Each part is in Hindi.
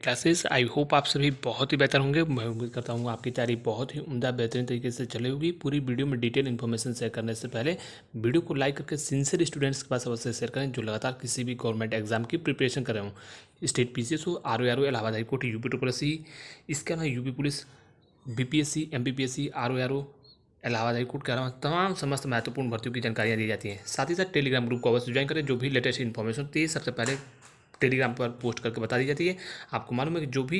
क्लासेस। आई होप आप सभी बहुत ही बेहतर होंगे। मैं उम्मीद करता हूँ आपकी तैयारी बहुत ही उम्दा बेहतरीन तरीके से चली होगी। पूरी वीडियो में डिटेल इन्फॉर्मेशन शेयर करने से पहले वीडियो को लाइक करके सिंसियर स्टूडेंट्स के पास अवश्य शेयर करें जो लगातार किसी भी गवर्नमेंट एग्जाम की प्रिपरेशन कर रहे हों। स्टेट पीसीएस हो, RO Allahabad high court, UP triple इसके अलावा UP police, BPSC, MPPSC, RO Allahabad high court के अलावा तमाम समस्त महत्वपूर्ण भर्तियों की जानकारियाँ दी जाती हैं। साथ ही साथ टेलीग्राम ग्रुप को अवश्य ज्वाइन करें। जो भी लेटेस्ट इन्फॉर्मेशन होती है सबसे पहले टेलीग्राम पर पोस्ट करके बता दी जाती है। आपको मालूम है कि जो भी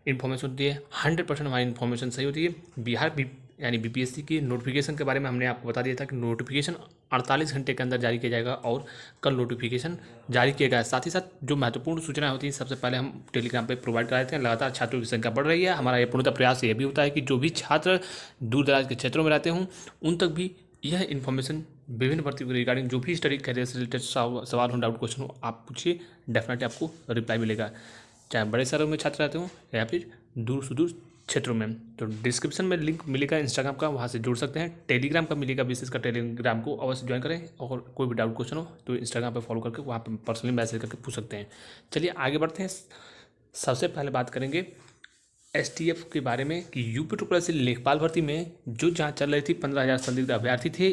इन्फॉर्मेशन होती है 100% हमारी इन्फॉर्मेशन सही होती है। बिहार यानी बीपीएससी की नोटिफिकेशन के बारे में हमने आपको बता दिया था कि नोटिफिकेशन 48 घंटे के अंदर जारी किया जाएगा और कल नोटिफिकेशन जारी किया गया। साथ ही साथ जो महत्वपूर्ण सूचनाएं होती हैं सबसे पहले हम टेलीग्राम पे प्रोवाइड करा देते हैं। लगातार छात्रों की संख्या बढ़ रही है। हमारा ये पूर्णतः प्रयास ये भी होता है कि जो भी छात्र दूर दराज के क्षेत्रों में रहते हों उन तक भी यह इन्फॉर्मेशन विभिन्न भर्तियों के रिगार्डिंग जो भी स्टडी करियर से रिलेटेड सवाल हो, डाउट क्वेश्चन हो, आप पूछिए, डेफिनेटली आपको रिप्लाई मिलेगा, चाहे बड़े शहरों में छात्र रहते हों या फिर दूर सुदूर क्षेत्रों में। तो डिस्क्रिप्शन में लिंक मिलेगा इंस्टाग्राम का, वहाँ से जुड़ सकते हैं। टेलीग्राम का मिलेगा, विशेष कर टेलीग्राम को अवश्य ज्वाइन करें और कोई भी डाउट क्वेश्चन हो तो इंस्टाग्राम पर फॉलो करके वहाँ पर पर्सनली मैसेज करके पूछ सकते हैं। चलिए आगे बढ़ते हैं। सबसे पहले बात करेंगे एसटीएफ के बारे में कि यूपी ट्रिपल से लेखपाल भर्ती में जो जांच चल रही थी 15,000 संदिग्ध अभ्यर्थी थे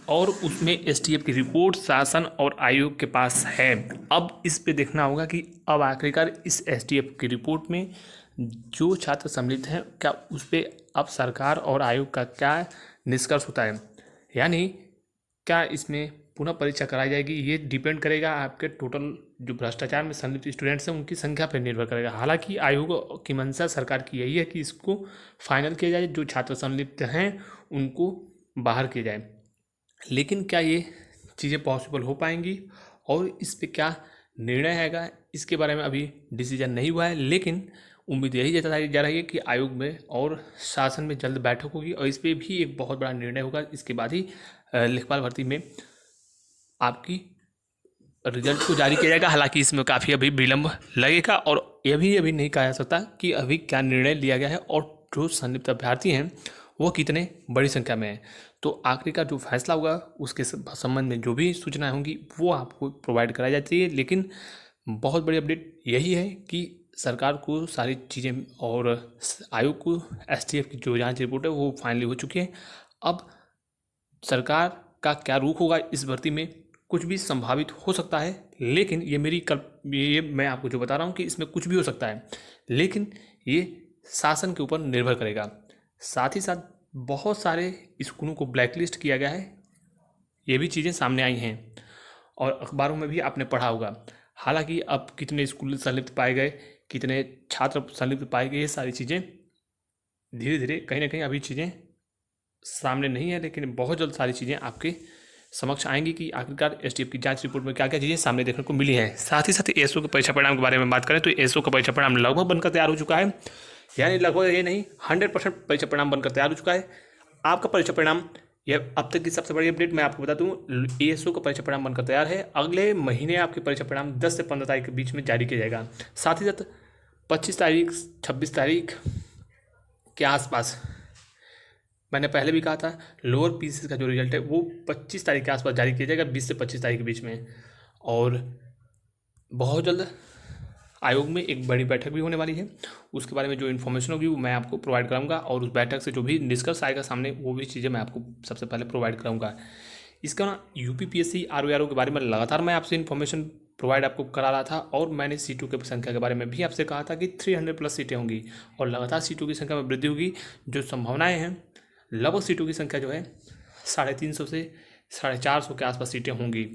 और उसमें एसटीएफ की रिपोर्ट शासन और आयोग के पास है। अब इस पे देखना होगा कि अब आखिरकार इस एसटीएफ की रिपोर्ट में जो छात्र सम्मिलित हैं क्या उस पर अब सरकार और आयोग का क्या निष्कर्ष होता है, यानी क्या इसमें पुनः परीक्षा कराई जाएगी। ये डिपेंड करेगा आपके टोटल जो भ्रष्टाचार में संलिप्त स्टूडेंट्स हैं उनकी संख्या पर निर्भर करेगा। हालांकि आयोग की मंशा सरकार की यही है कि इसको फाइनल किया जाए, जो छात्र संलिप्त हैं उनको बाहर किया जाए। लेकिन क्या ये चीज़ें पॉसिबल हो पाएंगी और इस पर क्या निर्णय आएगा इसके बारे में अभी डिसीजन नहीं हुआ है। लेकिन उम्मीद यही जताई जा रही है कि आयोग में और शासन में जल्द बैठक होगी और इस पर भी एक बहुत बड़ा निर्णय होगा। इसके बाद ही लेखपाल भर्ती में आपकी रिजल्ट को जारी किया जाएगा। हालांकि इसमें काफ़ी अभी विलम्ब लगेगा और ये भी अभी नहीं कहा जा सकता कि अभी क्या निर्णय लिया गया है और जो संलिप्त अभ्यर्थी हैं वो कितने बड़ी संख्या में हैं। तो आखिरकार जो फैसला होगा उसके संबंध में जो भी सूचनाएं होंगी वो आपको प्रोवाइड कराई जाती है। लेकिन बहुत बड़ी अपडेट यही है कि सरकार को सारी चीज़ें और आयोग को एसटीएफ की जो जांच रिपोर्ट है वो फाइनली हो चुकी है। अब सरकार का क्या रुख होगा इस भर्ती में कुछ भी संभावित हो सकता है। लेकिन ये मैं आपको जो बता रहा हूँ कि इसमें कुछ भी हो सकता है, लेकिन ये शासन के ऊपर निर्भर करेगा। साथ ही साथ बहुत सारे स्कूलों को ब्लैकलिस्ट किया गया है, ये भी चीज़ें सामने आई हैं और अखबारों में भी आपने पढ़ा होगा। हालांकि अब कितने स्कूल संलिप्त पाए गए, कितने छात्र संलिप्त पाए गए, ये सारी चीज़ें धीरे धीरे कहीं ना कहीं अभी चीज़ें सामने नहीं है, लेकिन बहुत जल्द सारी चीज़ें आपके समक्ष आएंगी कि आखिरकार एसटीएफ की जांच रिपोर्ट में क्या क्या चीज़ें सामने देखने को मिली हैं। साथ ही साथ एसओ के परीक्षा परिणाम के बारे में बात करें तो एसओ का परीक्षा परिणाम लगभग बनकर तैयार हो चुका है, यानी लगभग ये नहीं 100% परीक्षा परिणाम बनकर तैयार हो चुका है। आपका परीक्षा परिणाम यह अब तक की सबसे बड़ी अपडेट मैं आपको बता दूँ, एएसओ का परीक्षा परिणाम बनकर तैयार है। अगले महीने आपके परीक्षा परिणाम 10 से 15 तारीख के बीच में जारी किया जाएगा। साथ ही साथ 25 तारीख 26 तारीख के आसपास, मैंने पहले भी कहा था, लोअर पीसीएस का जो रिजल्ट है वो 25 तारीख के आसपास जारी किया जाएगा, 20 से 25 तारीख के बीच में। और बहुत जल्द आयोग में एक बड़ी बैठक भी होने वाली है, उसके बारे में जो इन्फॉर्मेशन होगी वो मैं आपको प्रोवाइड कराऊंगा और उस बैठक से जो भी निष्कर्ष आएगा सामने वो भी चीज़ें मैं आपको सबसे पहले प्रोवाइड कराऊंगा। इसका ना यूपीपीएससी आरओ के बारे में लगातार मैं आपसे इन्फॉर्मेशन प्रोवाइड आपको करा रहा था और मैंने सीटों की संख्या के बारे में भी आपसे कहा था कि 300+ सीटें होंगी और लगातार सीटों की संख्या में वृद्धि होगी। जो संभावनाएँ हैं लगभग सीटों की संख्या जो है 350 से 450 के आसपास सीटें होंगी।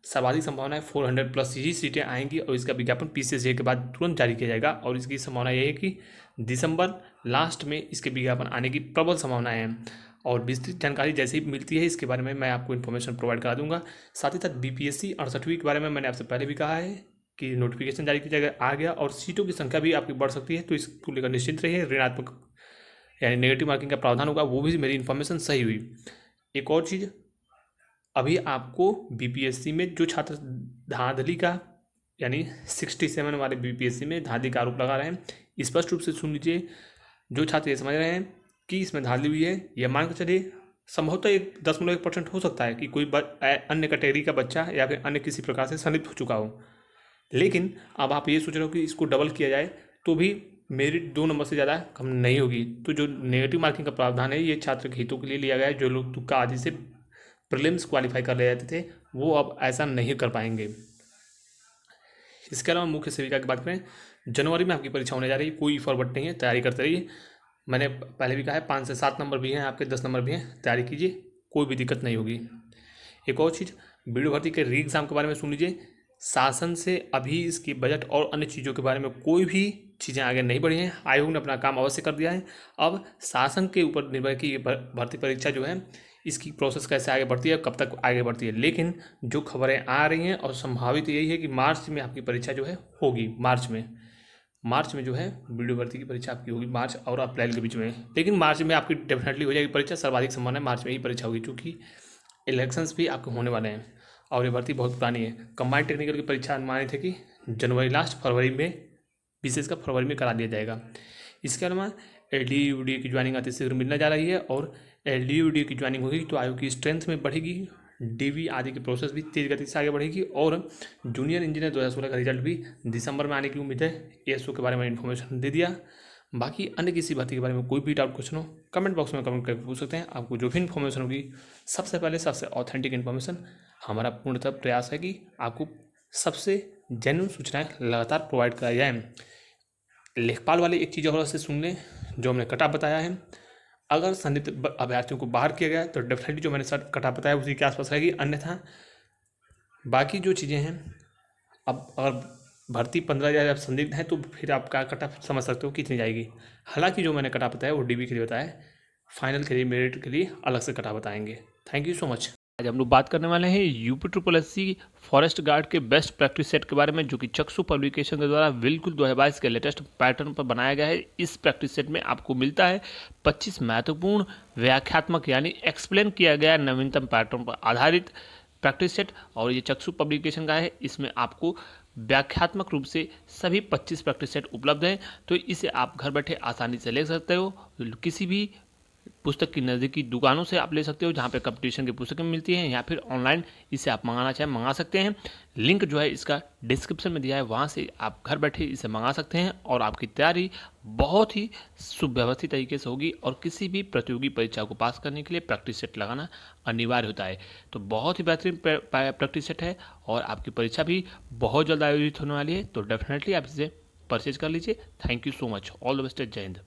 सर्वाधिक संभावना है 400+ ही सीटें आएंगी और इसका विज्ञापन पीसीएस के बाद तुरंत जारी किया जाएगा और इसकी संभावना यह है कि दिसंबर लास्ट में इसके विज्ञापन आने की प्रबल संभावनाएं हैं। और विस्तृत जानकारी जैसे ही मिलती है इसके बारे में मैं आपको इन्फॉर्मेशन प्रोवाइड करा दूंगा। साथ ही साथ बीपीएससी 68वीं के बारे में मैंने आपसे पहले भी कहा है कि नोटिफिकेशन जारी किया आ गया और सीटों की संख्या भी आपकी बढ़ सकती है, तो इसको लेकर निश्चिंत रहिए। ऋणात्मक यानी नेगेटिव मार्किंग का प्रावधान होगा, वो भी मेरी इन्फॉर्मेशन सही हुई। एक और चीज़, अभी आपको बीपीएससी में जो छात्र धांधली का यानी 67 वाले बीपीएससी में धांधली का आरोप लगा रहे हैं, स्पष्ट रूप से सुन लीजिए। जो छात्र ये समझ रहे हैं कि इसमें धांधली हुई है, यह मान कर चलिए संभवतः 10.1% हो सकता है कि कोई अन्य कैटेगरी का बच्चा या फिर अन्य किसी प्रकार से संलिप्त हो चुका हो। लेकिन अब आप ये सोच रहे हो कि इसको डबल किया जाए तो भी मेरिट 2 नंबर से ज़्यादा कम नहीं होगी। तो जो नेगेटिव मार्किंग का प्रावधान है ये छात्र के हितों के लिए लिया गया है। जो लोग तुक्का आदि से प्रीलिम्स क्वालिफाई कर ले जाते थे वो अब ऐसा नहीं कर पाएंगे। इसके अलावा मुख्य सेविका की बात करें, जनवरी में आपकी परीक्षा होने जा रही है, कोई फॉरवर्ड नहीं है, तैयारी करते रहिए। मैंने पहले भी कहा है 5 से 7 नंबर भी हैं आपके, 10 नंबर भी हैं, तैयारी कीजिए, कोई भी दिक्कत नहीं होगी। एक और चीज़, वीडियो भर्ती के री एग्ज़ाम के बारे में सुन लीजिए। शासन से अभी इसकी बजट और अन्य चीज़ों के बारे में कोई भी चीज़ें आगे नहीं बढ़ी हैं। आयोग ने अपना काम अवश्य कर दिया है। अब शासन के ऊपर निर्भर है कि ये भर्ती परीक्षा जो है इसकी प्रोसेस कैसे आगे बढ़ती है, कब तक आगे बढ़ती है। लेकिन जो खबरें आ रही हैं और संभावित यही है कि मार्च में आपकी परीक्षा जो है होगी। मार्च में जो है वीडियो भर्ती की परीक्षा आपकी होगी, मार्च और अप्रैल के बीच में। लेकिन मार्च में आपकी डेफिनेटली हो जाएगी परीक्षा, सर्वाधिक संभावना है मार्च में ही परीक्षा होगी, क्योंकि इलेक्शंस भी आपके होने वाले हैं और ये भर्ती बहुत पुरानी है। कंबाइंड टेक्निकल की परीक्षा अनुमानित है कि जनवरी लास्ट, फरवरी में, विशेषकर फरवरी में करा दिया जाएगा। इसके अलावा LDU/UDA की ज्वाइनिंग अति शीघ्र मिलने जा रही है और LDU/UDA की ज्वाइनिंग होगी तो आयोग की स्ट्रेंथ में बढ़ेगी, DV आदि की प्रोसेस भी तेज गति से आगे बढ़ेगी और जूनियर इंजीनियर 2016 का रिजल्ट भी दिसंबर में आने की उम्मीद है। ASO के बारे में इन्फॉर्मेशन दे दिया। बाकी अन्य किसी भर्ती के बारे में कोई भी डाउट क्वेश्चन हो कमेंट बॉक्स में कमेंट करके पूछ सकते हैं। आपको जो भी इन्फॉर्मेशन होगी सबसे पहले सबसे ऑथेंटिक इन्फॉर्मेशन, हमारा पूर्णतः प्रयास है कि आपको सबसे जेन्युइन सूचनाएं लगातार प्रोवाइड कराई जाए। लेखपाल वाले एक चीज़ और से सुन लें, जो हमने कट ऑफ बताया है, अगर संदिग्ध अभ्यर्थियों को बाहर किया गया तो डेफिनेटली जो मैंने सर कट ऑफ बताया उसी के आसपास रहेगी। अन्यथा बाकी जो चीज़ें हैं, अब अगर भर्ती 15,000 आप संदिग्ध हैं तो फिर आप क्या कट ऑफ समझ सकते हो कितनी जाएगी। हालांकि जो मैंने कट ऑफ बताया वो DV के लिए बताया है, फाइनल के लिए मेरिट के लिए अलग से कट ऑफ बताएंगे। Thank you so much. आज हम लोग बात करने वाले हैं UPSSC फॉरेस्ट गार्ड के बेस्ट प्रैक्टिस सेट के बारे में, जो कि चक्षु पब्लिकेशन के द्वारा बिल्कुल 2022 के लेटेस्ट पैटर्न पर बनाया गया है। इस प्रैक्टिस सेट में आपको मिलता है 25 महत्वपूर्ण व्याख्यात्मक यानी एक्सप्लेन किया गया नवीनतम पैटर्न पर आधारित प्रैक्टिस सेट, और ये चक्षु पब्लिकेशन का है। इसमें आपको व्याख्यात्मक रूप से सभी 25 प्रैक्टिस सेट उपलब्ध हैं, तो इसे आप घर बैठे आसानी से ले सकते हो। किसी भी पुस्तक की नज़दीकी दुकानों से आप ले सकते हो जहाँ पे कंपटीशन की पुस्तकें मिलती हैं, या फिर ऑनलाइन इसे आप मंगाना चाहें मंगा सकते हैं। लिंक जो है इसका डिस्क्रिप्शन में दिया है, वहाँ से आप घर बैठे इसे मंगा सकते हैं और आपकी तैयारी बहुत ही सुव्यवस्थित तरीके से होगी। और किसी भी प्रतियोगी परीक्षा को पास करने के लिए प्रैक्टिस सेट लगाना अनिवार्य होता है। तो बहुत ही बेहतरीन प्रैक्टिस सेट है और आपकी परीक्षा भी बहुत जल्द आयोजित होने वाली है, तो डेफिनेटली आप इसे परचेज कर लीजिए। Thank you so much, all the best, जय हिंद।